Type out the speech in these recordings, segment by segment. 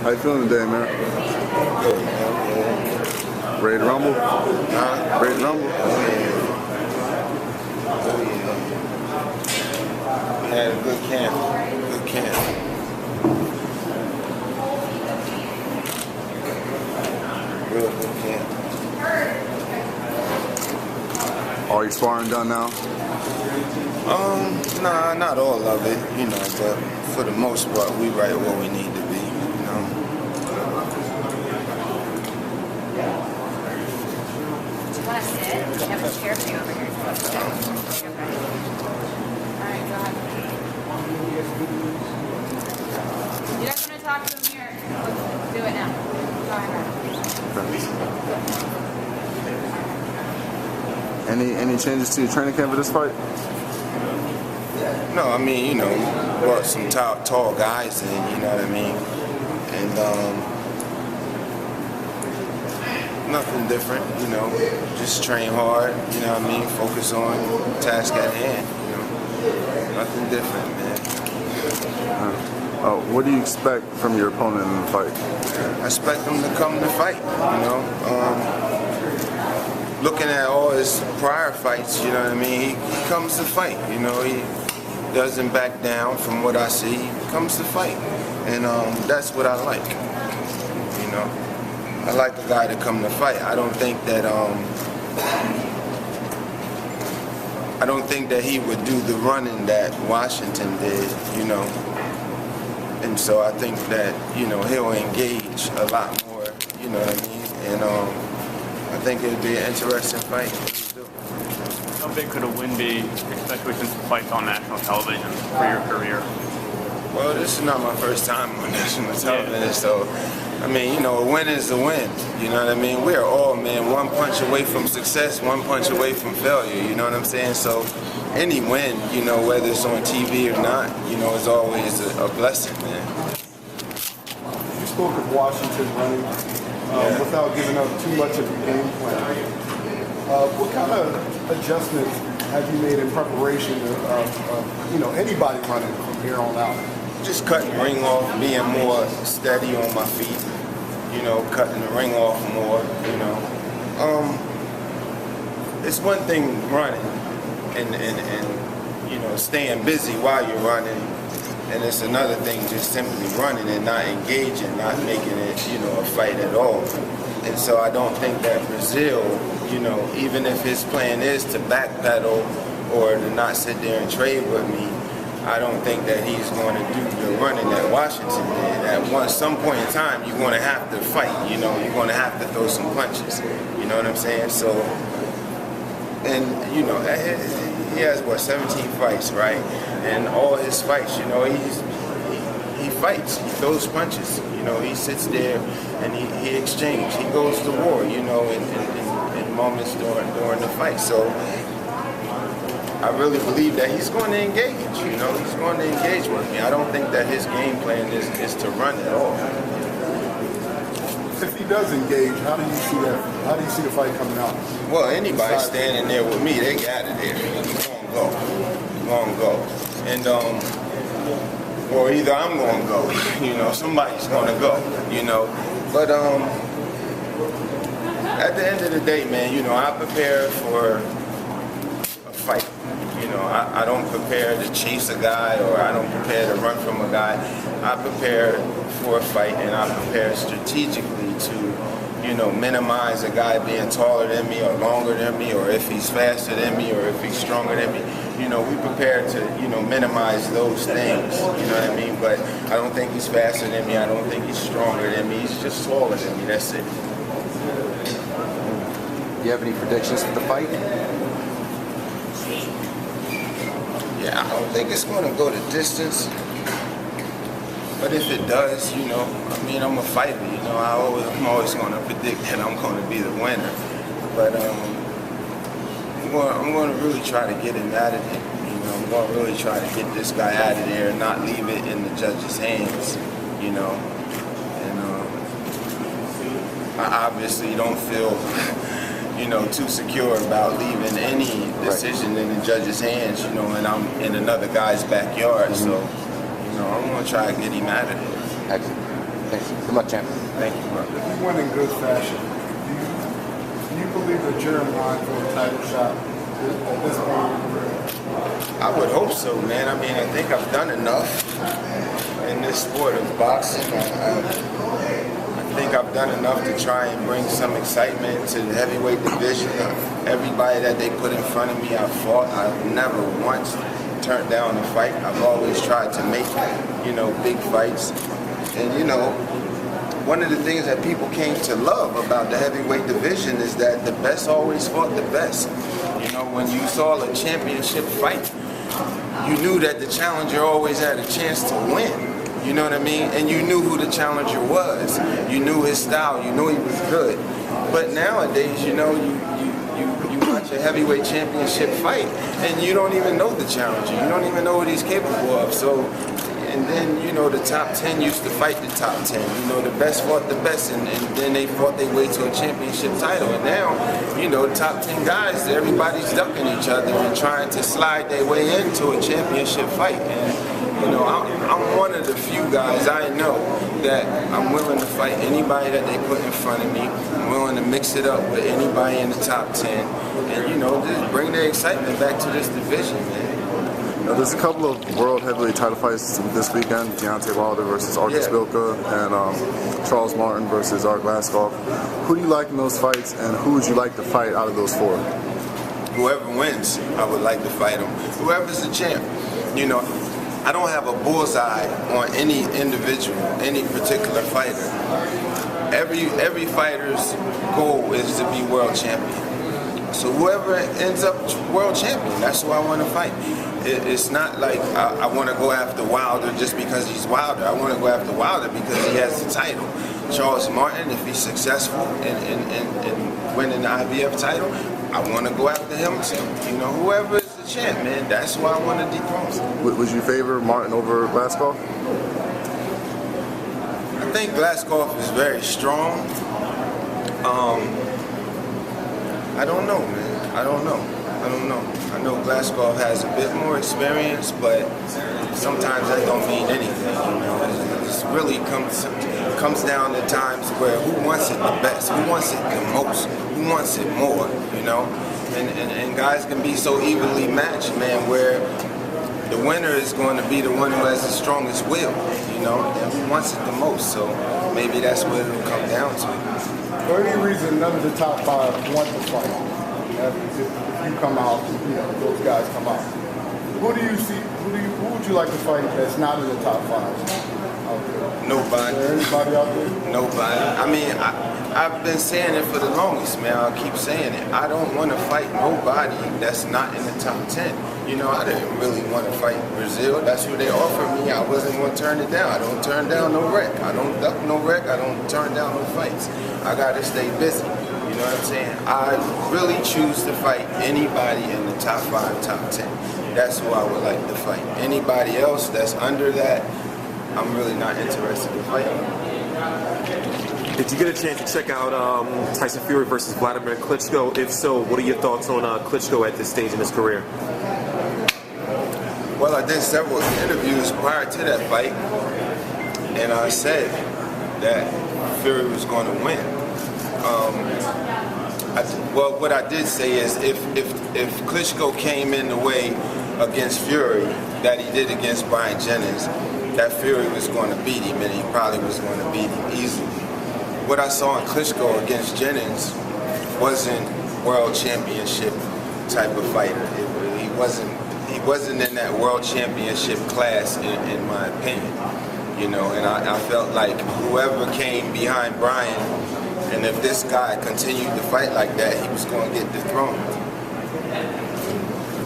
How you feeling today, man? Good, man. Ready to rumble? Huh? Ready to rumble? We had a good camp. Good camp. Real good camp. All your sparring done now? Nah, not all of it, you know, but for the most part, we right where we need to be, you know. Do you want to sit? We have a chair for you over here. Okay. All right, go ahead. You guys want to talk to him here? Let's do it now. Go ahead. Any changes to your training camp for this fight? No, I mean, you know, brought some tall guys in, you know what I mean? And nothing different, you know, just train hard, you know what I mean? Focus on the task at hand, you know. Nothing different, man. What do you expect from your opponent in the fight? I expect him to come to fight, you know. Looking at all his prior fights, you know what I mean? He comes to fight, you know. He doesn't back down from what I see. He comes to fight, and that's what I like. You know, I like a guy to come to fight. I don't think that he would do the running that Washington did, you know. And so I think that, you know, he'll engage a lot more, you know what I mean? And I think it'll be an interesting fight. How big could a win be, especially since the fight's on national television for your career? Well, this is not my first time on national television, so, I mean, you know, a win is a win, you know what I mean? We are all, man, one punch away from success, one punch away from failure, you know what I'm saying? So, any win, you know, whether it's on TV or not, you know, is always a blessing, man. You spoke of Washington running without giving up too much of your game plan. What kind of adjustments have you made in preparation of you know, anybody running from here on out? Just cutting the ring off, being more steady on my feet, you know, cutting the ring off more, you know. It's one thing running and you know, staying busy while you're running, and it's another thing just simply running and not engaging, not making it, you know, a fight at all. And so I don't think that Brazil, you know, even if his plan is to backpedal or to not sit there and trade with me, I don't think that he's going to do the running that Washington did. At some point in time, you're going to have to fight, you know, you're going to have to throw some punches, you know what I'm saying? So, and, you know, he has, what, 17 fights, right? And all his fights, you know, he fights, he throws punches, you know, he sits there and he exchanges, he goes to war, you know, in moments during the fight. So I really believe that he's going to engage, you know, he's going to engage with me. I don't think that his game plan is to run at all. If he does engage, how do you see that? How do you see the fight coming out? Well, anybody standing there with me, they got it there. He's gonna go. And or either I'm gonna go, you know, somebody's gonna go, you know. But at the end of the day, man, you know, I prepare for a fight. You know, I don't prepare to chase a guy, or I don't prepare to run from a guy. I prepare for a fight, and I prepare strategically to, you know, minimize a guy being taller than me or longer than me, or if he's faster than me, or if he's stronger than me. You know, we prepare to, you know, minimize those things, you know what I mean? But I don't think he's faster than me. I don't think he's stronger than me. He's just taller than me. That's it. Do you have any predictions for the fight? Yeah, I don't think it's going to go the distance. But if it does, you know, I mean, I'm a fighter, you know. I'm always going to predict that I'm going to be the winner. But I'm going to really try to get him out of it. You know, I'm going to really try to get this guy out of there and not leave it in the judge's hands, you know. And I obviously don't feel, you know, too secure about leaving any decision in the judge's hands, you know, and I'm in another guy's backyard. So, you know, I'm going to try to get him out of there. Excellent. Thanks. Good luck, champ. Thank you, brother. If you win in good fashion, do you believe that you're in line for a title shot at this point in your career? I would hope so, man. I mean, I think I've done enough in this sport of boxing. I think I've done enough to try and bring some excitement to the heavyweight division. Everybody that they put in front of me, I've fought. I've never once turned down a fight. I've always tried to make, big fights. And, one of the things that people came to love about the heavyweight division is that the best always fought the best. When you saw a championship fight, you knew that the challenger always had a chance to win. You know what I mean? And you knew who the challenger was. You knew his style. You knew he was good. But nowadays, you watch a heavyweight championship fight, and you don't even know the challenger. You don't even know what he's capable of. So, and then, the top 10 used to fight the top 10. The best fought the best, and then they fought their way to a championship title. And now, the top 10 guys, everybody's ducking each other and trying to slide their way into a championship fight. And, I'm one of the few guys I know that I'm willing to fight anybody that they put in front of me. I'm willing to mix it up with anybody in the top 10. And, just bring the excitement back to this division, man. Now, there's a couple of world heavyweight title fights this weekend: Deontay Wilder versus Artis Bilka, and Charles Martin versus Art Glaskov. Who do you like in those fights, and who would you like to fight out of those four? Whoever wins, I would like to fight him. Whoever's the champ. I don't have a bullseye on any individual, any particular fighter. Every fighter's goal is to be world champion. So whoever ends up world champion, that's who I want to fight. It's not like I want to go after Wilder just because he's Wilder. I want to go after Wilder because he has the title. Charles Martin, if he's successful in winning the IBF title, I want to go after him too. Whoever is the champ, man, that's who I want to dethrone. Would you favor Martin over Glaskov? I think Glaskov is very strong. I don't know, man. I don't know. I know Glaskov has a bit more experience, but sometimes that don't mean anything. It really comes down to times where who wants it the best, who wants it the most, who wants it more, And guys can be so evenly matched, man, where the winner is going to be the one who has the strongest will, and who wants it the most. So maybe that's what it'll come down to. For any reason, none of the top 5 want to fight. If you come out, those guys come out. Who do you see? Who would you like to fight that's not in the top 5 out there? Nobody. Is there anybody out there? Nobody. I mean, I've been saying it for the longest, man. I'll keep saying it. I don't want to fight nobody that's not in the top 10. I didn't really want to fight Brazil. That's who they offered me. I wasn't going to turn it down. I don't turn down no wreck. I don't duck no wreck. I don't turn down no fights. I got to stay busy. You know what I'm saying? I really choose to fight anybody in the top 5, top 10. That's who I would like to fight. Anybody else that's under that, I'm really not interested in fighting. Did you get a chance to check out Tyson Fury versus Vladimir Klitschko? If so, what are your thoughts on Klitschko at this stage in his career? Well, I did several interviews prior to that fight, and I said that Fury was going to win. What I did say is if Klitschko came in the way against Fury that he did against Brian Jennings, that Fury was going to beat him, and he probably was going to beat him easily. What I saw in Klitschko against Jennings wasn't world championship type of fighter. He wasn't in that world championship class, in my opinion. And I felt like whoever came behind Brian, and if this guy continued to fight like that, he was going to get dethroned.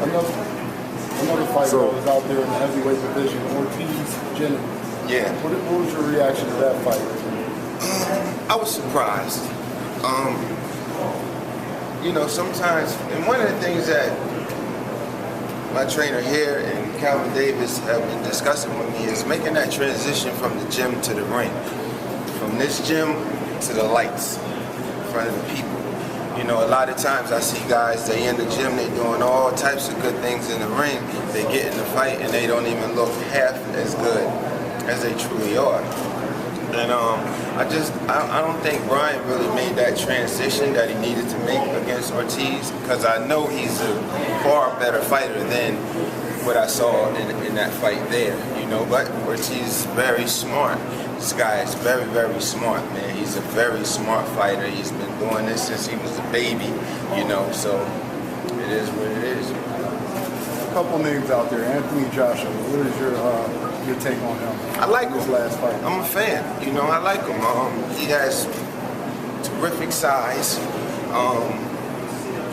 Another fighter that was out there in the heavyweight division, Ortiz Jennings. Yeah. What was your reaction to that fight? I was surprised. Sometimes, and one of the things that my trainer here and Calvin Davis have been discussing with me is making that transition from the gym to the ring. From this gym to the lights in front of the people. A lot of times I see guys, they in the gym, they doing all types of good things in the ring, they get in the fight and they don't even look half as good as they truly are. And I don't think Brian really made that transition that he needed to make against Ortiz, because I know he's a far better fighter than what I saw in that fight there, you know. But Ortiz is very smart. This guy is very, very smart, man. He's a very smart fighter. He's been doing this since he was a baby, you know, so it is what it is. A couple names out there. Anthony Joshua, what is your take on him? I like his him. last fight. I'm a fan. You know, I like him. He has terrific size.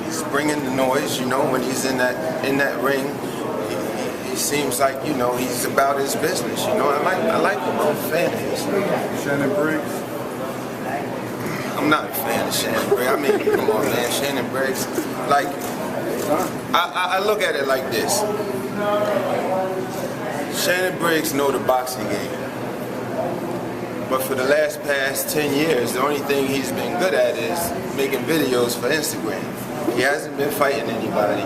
He's bringing the noise. You know, when he's in that ring, he seems like, you know, he's about his business. You know, I like him. I'm a fan of his. Shannon Briggs. I'm not a fan of Shannon Briggs. I mean, come on, man. Shannon Briggs, like, I look at it like this. Shannon Briggs know the boxing game. But for the past 10 years, the only thing he's been good at is making videos for Instagram. He hasn't been fighting anybody.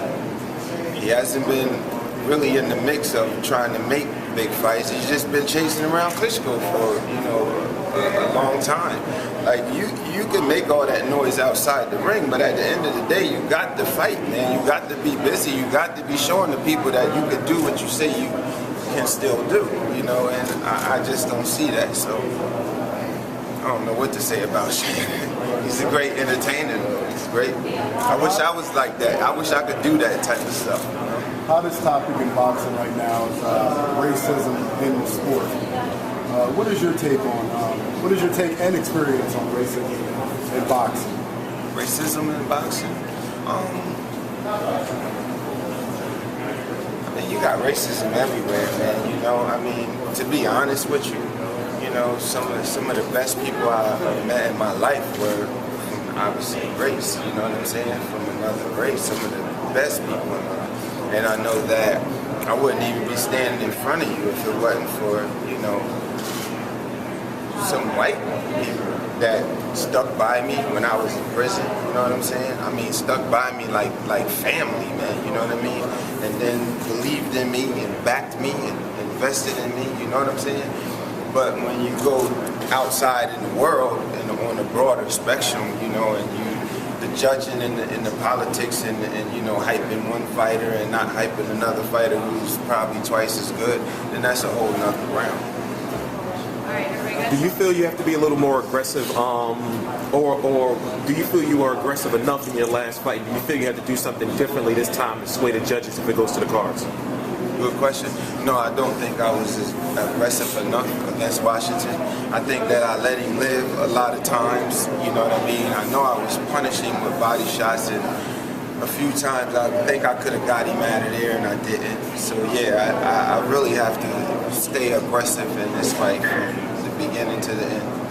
He hasn't been really in the mix of trying to make big fights. He's just been chasing around Klitschko for, you know, a long time. Like, you can make all that noise outside the ring, but at the end of the day, you got to fight, man. You got to be busy. You got to be showing the people that you can do what you say you can still do, you know, and I just don't see that. So I don't know what to say about Shannon. He's a great entertainer, though. He's great. I wish I was like that. I wish I could do that type of stuff, you know? Hottest topic in boxing right now is racism in the sport. What is your take on, what is your take and experience on racism in boxing? Racism in boxing? I mean, you got racism everywhere, man. You know, I mean, to be honest with you, you know, some of the best people I met in my life were from obviously race, you know what I'm saying? From another race, some of the best people in my life. And I know that I wouldn't even be standing in front of you if it wasn't for, you know, some white people that stuck by me when I was in prison, you know what I'm saying? I mean, stuck by me like family, man, you know what I mean? And then believed in me and backed me and invested in me, you know what I'm saying? But when you go outside in the world and on a broader spectrum, you know, and the judging and the politics and you know, hyping one fighter and not hyping another fighter who's probably twice as good, then that's a whole nother round. Do you feel you have to be a little more aggressive, or do you feel you were aggressive enough in your last fight? Do you feel you had to do something differently this time to sway the judges if it goes to the cards? Good question. No, I don't think I was as aggressive enough against Washington. I think that I let him live a lot of times, you know what I mean? I know I was punishing with body shots, and a few times I think I could have got him out of there and I didn't. So yeah, I really have to stay aggressive in this fight from the beginning to the end.